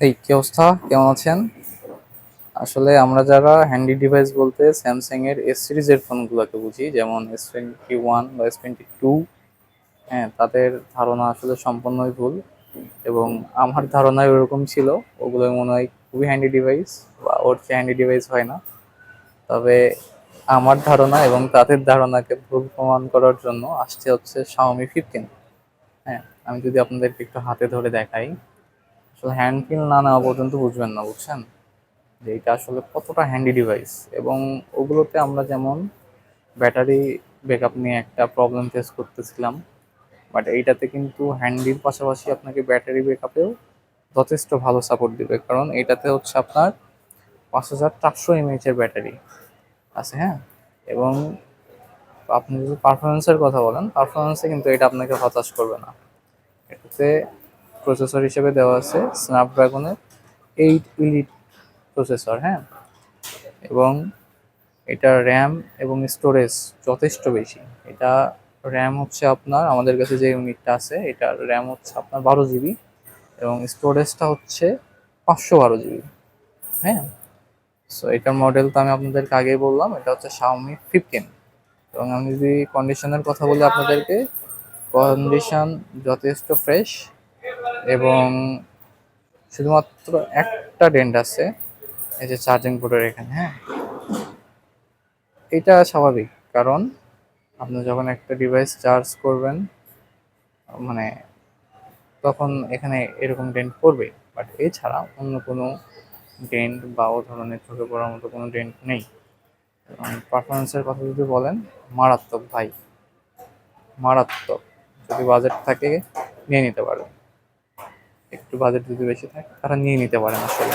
এই কি অবস্থা, কেমন আছেন? আসলে আমরা যারা হ্যান্ডি ডিভাইস বলতে স্যামসাং এর এস সিরিজের ফোনগুলোকে বুঝি, যেমন S21 বা S22। হ্যাঁ, তাদের ধারণা আসলে সম্পূর্ণই ভুল। এবং আমার ধারণায় ওরকম ছিল, ওগুলো মনে হয় খুবই হ্যান্ডি ডিভাইস, বা ওর চেয়ে হ্যান্ডি ডিভাইস হয় না। তবে আমার ধারণা এবং তাদের ধারণাকে ভুল প্রমাণ করার জন্য আসছে হচ্ছে Xiaomi 15। হ্যাঁ, আমি যদি আপনাদেরকে একটু হাতে ধরে দেখাই, আসলে হ্যান্ড ফিল না নেওয়া পর্যন্ত বুঝবেন না, বুঝছেন যে এটা আসলে কতটা হ্যান্ডি ডিভাইস। এবং ওগুলোতে আমরা যেমন ব্যাটারি ব্যাকআপ নিয়ে একটা প্রবলেম ফেস করতেছিলাম, বাট এইটাতে কিন্তু হ্যান্ডির পাশাপাশি আপনাকে ব্যাটারি ব্যাকআপেও যথেষ্ট ভালো সাপোর্ট দিবে, কারণ এটাতে হচ্ছে আপনার 5400 এর ব্যাটারি আছে। হ্যাঁ, এবং আপনি যদি পারফরমেন্সের কথা বলেন, পারফরমেন্সে কিন্তু এটা আপনাকে হতাশ করবে না। এটাতে প্রসেসর হিসেবে দেওয়া আছে স্ন্যাপড্রাগনের 8 ইলিট প্রসেসর। হ্যাঁ, এবং এটা র্যাম এবং স্টোরেজ যথেষ্ট বেশি। এটা র্যাম হচ্ছে আপনার, আমাদের কাছে যে ইউনিটটা আছে এটার র্যাম হচ্ছে আপনার 12 জিবি, এবং স্টোরেজটা হচ্ছে 512 জিবি। হ্যাঁ, সো এটার মডেল তো আমি আপনাদেরকে আগেই বললাম, এটা হচ্ছে Xiaomi 15। এবং আমি যদি কন্ডিশনের কথা বলি আপনাদেরকে, কন্ডিশন যথেষ্ট ফ্রেশ। এবং শুধুমাত্র একটা ডেন্ট আছে, এই যে চার্জিং পোর্টের এখানে। হ্যাঁ, এটা স্বাভাবিক, কারণ আপনি যখন একটা ডিভাইস চার্জ করবেন, মানে তখন এখানে এরকম ডেন্ট পড়বে। বাট এছাড়া অন্য কোনো ডেন্ট বা ও ধরনের চোখে পড়ার মতো কোনো ডেন্ট নেই। এবং পারফরমেন্সের কথা যদি বলেন, মারাত্মক ভাই, মারাত্মক। যদি বাজেট থাকে নিয়ে নিতে পারেন, একটু বাজেট যদি বেশি থাকে তারা নিয়ে নিতে পারেন আসলে।